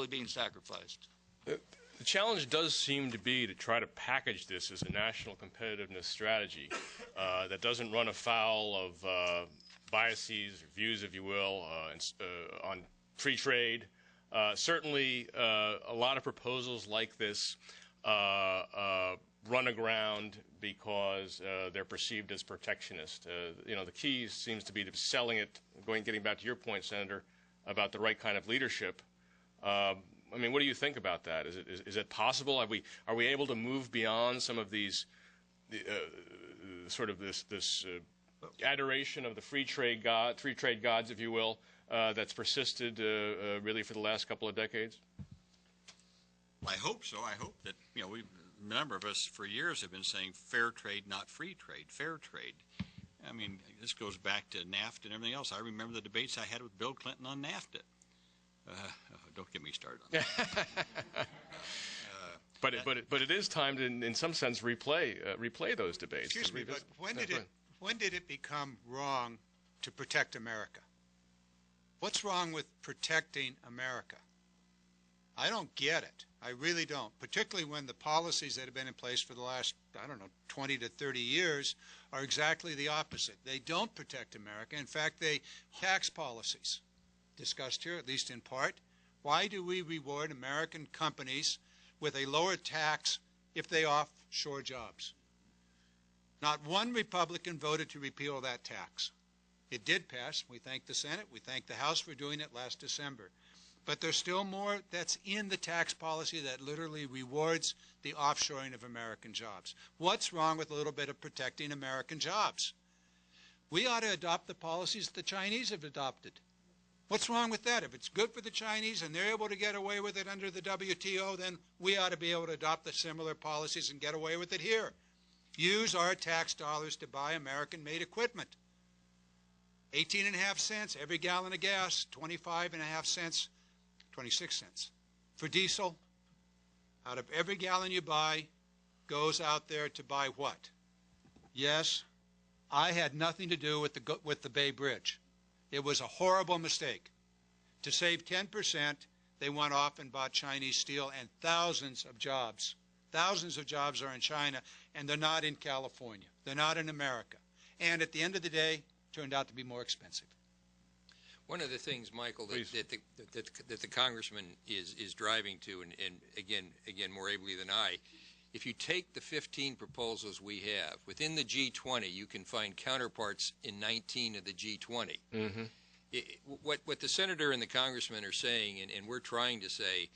possibly being sacrificed. The challenge does seem to be to try to package this as a national competitiveness strategy that doesn't run afoul of biases or views, if you will, on free trade. Certainly, a lot of proposals like this run aground because they're perceived as protectionist. The key seems to be to selling it, getting back to your point, Senator, about the right kind of leadership. I mean, what do you think about that? Is it possible? Are we able to move beyond some of these sort of this adoration of the free trade gods, if you will, that's persisted really for the last couple of decades? I hope so. I hope that a number of us for years have been saying fair trade, not free trade, fair trade. I mean, this goes back to NAFTA and everything else. I remember the debates I had with Bill Clinton on NAFTA. Don't get me started on that. But it is time to, in some sense, replay those debates. Excuse me, but when did it become wrong to protect America? What's wrong with protecting America? I don't get it. I really don't, particularly when the policies that have been in place for the last, 20 to 30 years are exactly the opposite. They don't protect America. In fact, they tax policies discussed here, at least in part. Why do we reward American companies with a lower tax if they offshore jobs? Not one Republican voted to repeal that tax. It did pass. We thank the Senate. We thank the House for doing it last December. But there's still more that's in the tax policy that literally rewards the offshoring of American jobs. What's wrong with a little bit of protecting American jobs? We ought to adopt the policies the Chinese have adopted. What's wrong with that? If it's good for the Chinese and they're able to get away with it under the WTO, then we ought to be able to adopt the similar policies and get away with it here. Use our tax dollars to buy American-made equipment. 18.5 cents every gallon of gas, 25.5 cents, 26 cents. For diesel, out of every gallon you buy, goes out there to buy what? Yes, I had nothing to do with the Bay Bridge. It was a horrible mistake. To save 10%, they went off and bought Chinese steel, and thousands of jobs are in China, and they're not in California. They're not in America. And at the end of the day, turned out to be more expensive. One of the things, Michael, that the congressman is driving to, and again more ably than I, if you take the 15 proposals we have within the G20, you can find counterparts in 19 of the G20. Mm-hmm. What the senator and the congressman are saying, and we're trying to say,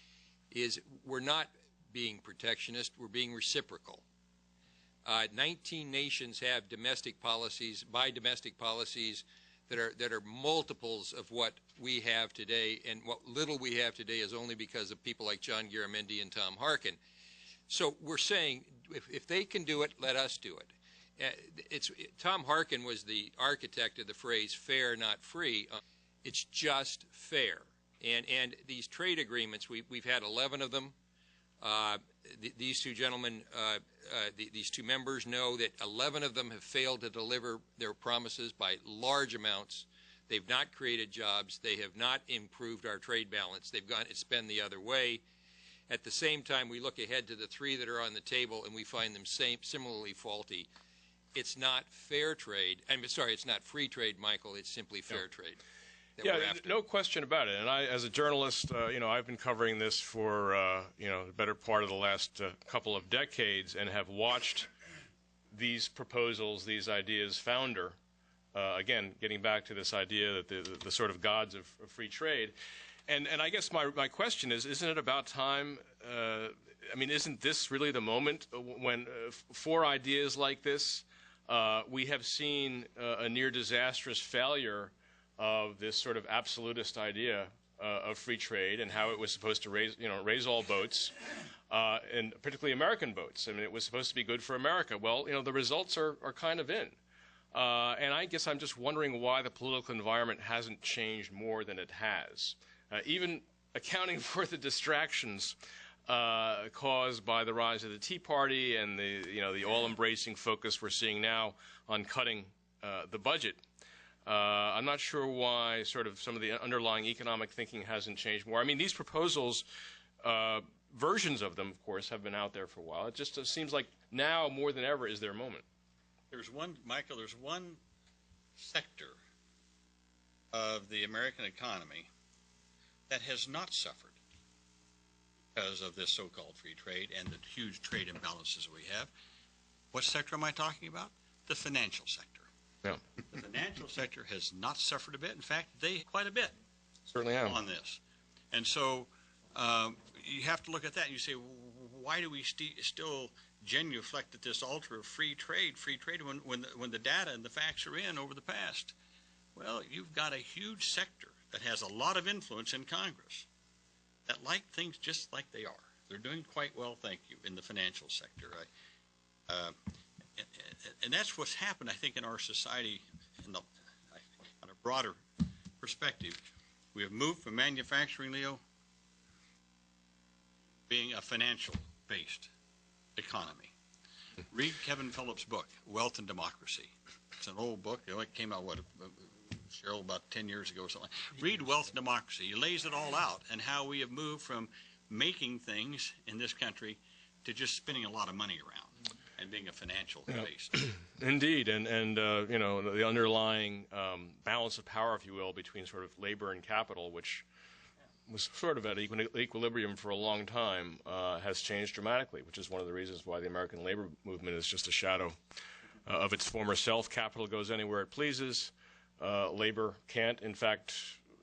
is we're not being protectionist, we're being reciprocal. 19 nations have domestic policies that are multiples of what we have today, and what little we have today is only because of people like John Garamendi and Tom Harkin. So we're saying if they can do it, let us do it. Tom Harkin was the architect of the phrase "fair, not free." It's just fair, and these trade agreements, we've had 11 of them. These two gentlemen, these two members know that 11 of them have failed to deliver their promises by large amounts. They've not created jobs. They have not improved our trade balance. It's been the other way. At the same time, we look ahead to the 3 that are on the table, and we find them similarly faulty. It's not fair trade. It's not free trade, Michael. It's simply fair trade. Yeah, no question about it. And I, as a journalist, I've been covering this for, the better part of the last couple of decades, and have watched these proposals, these ideas founder, again, getting back to this idea that the sort of gods of free trade. And I guess my question is, isn't it about time, isn't this really the moment when for ideas like this, we have seen a near disastrous failure of this sort of absolutist idea of free trade and how it was supposed to raise all boats, and particularly American boats. I mean, it was supposed to be good for America. Well, the results are kind of in. And I guess I'm just wondering why the political environment hasn't changed more than it has. Even accounting for the distractions caused by the rise of the Tea Party and the all-embracing focus we're seeing now on cutting the budget. I'm not sure why sort of some of the underlying economic thinking hasn't changed more. I mean, these proposals, versions of them, of course, have been out there for a while. It just seems like now more than ever is their moment. Michael, there's one sector of the American economy that has not suffered because of this so-called free trade and the huge trade imbalances we have. What sector am I talking about? The financial sector. Yeah. The financial sector has not suffered a bit. In fact, they quite a bit. Certainly have. On this. And so you have to look at that and you say, why do we still genuflect at this altar of free trade when the data and the facts are in over the past? Well, you've got a huge sector that has a lot of influence in Congress that like things just like they are. They're doing quite well, thank you, in the financial sector. And that's what's happened, I think, in our society on a broader perspective. We have moved from manufacturing, Leo, being a financial-based economy. Read Kevin Phillips' book, Wealth and Democracy. It's an old book. It only came out, Cheryl, about 10 years ago or something. Read Wealth and Democracy. He lays it all out and how we have moved from making things in this country to just spending a lot of money around and being a financial base. Indeed, and you know, the underlying balance of power, if you will, between sort of labor and capital, which was sort of at equilibrium for a long time, has changed dramatically, which is one of the reasons why the American labor movement is just a shadow of its former self. Capital goes anywhere it pleases. Labor can't. In fact,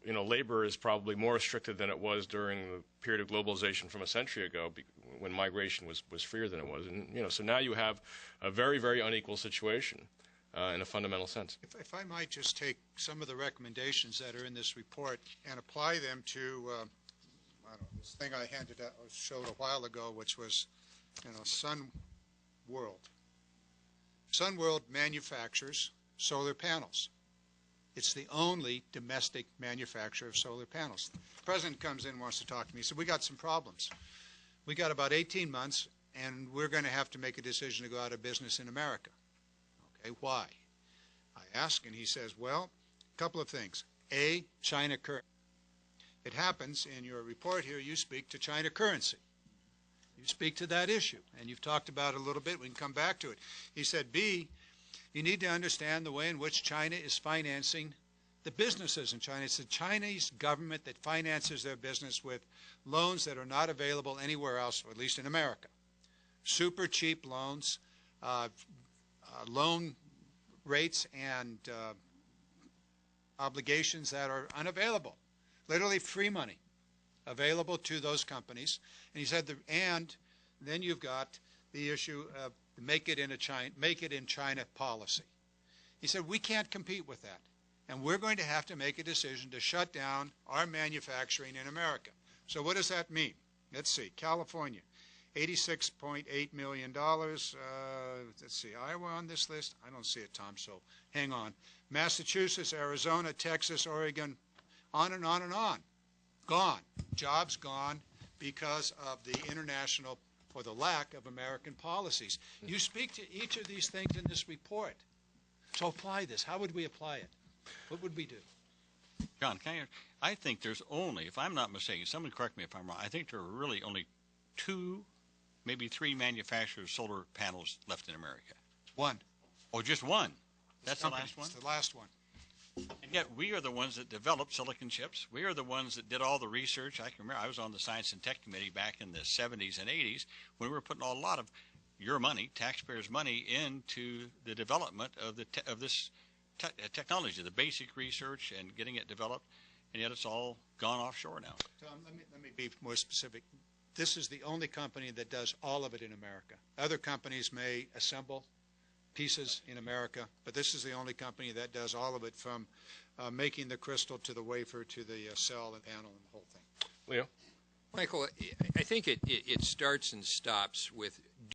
you know, labor is probably more restricted than it was during the period of globalization from a century ago, when migration was freer than it was. And, you know, so now you have a very, very unequal situation in a fundamental sense. If I might just take some of the recommendations that are in this report and apply them to I don't know, this thing I showed a while ago, which was, you know, Sun World. Sun World manufactures solar panels. It's the only domestic manufacturer of solar panels. The president comes in and wants to talk to me. He said, we got some problems. We got about 18 months, and we're going to have to make a decision to go out of business in America. Okay, why? I ask, and he says, well, a couple of things. A, China currency. It happens in your report here, you speak to China currency. You speak to that issue, and you've talked about it a little bit. We can come back to it. He said, B, you need to understand the way in which China is financing the businesses in China. It's the Chinese government that finances their business with loans that are not available anywhere else, or at least in America. Super cheap loans, loan rates and obligations that are unavailable. Literally free money available to those companies. And he said, and then you've got the issue of make it in China policy. He said, we can't compete with that. And we're going to have to make a decision to shut down our manufacturing in America. So what does that mean? Let's see. California, $86.8 million. Let's see. Iowa on this list? I don't see it, Tom, so hang on. Massachusetts, Arizona, Texas, Oregon, on and on and on. Gone. Jobs gone because of the international or the lack of American policies. You speak to each of these things in this report. So apply this. How would we apply it? What would we do? John, I think there's only, if I'm not mistaken, someone correct me if I'm wrong, I think there are really only 2, maybe 3 manufacturers of solar panels left in America. One. Oh, just one? That's the last one? It's the last one. And yet we are the ones that developed silicon chips. We are the ones that did all the research. I can remember I was on the Science and Tech Committee back in the 70s and 80s when we were putting a lot of your money, taxpayers' money, into the development of this technology, the basic research and getting it developed, and yet it's all gone offshore now. Tom, let me be more specific. This is the only company that does all of it in America. Other companies may assemble pieces in America, but this is the only company that does all of it, from making the crystal to the wafer to the cell and panel and the whole thing. Leo? Michael, I think it starts and stops with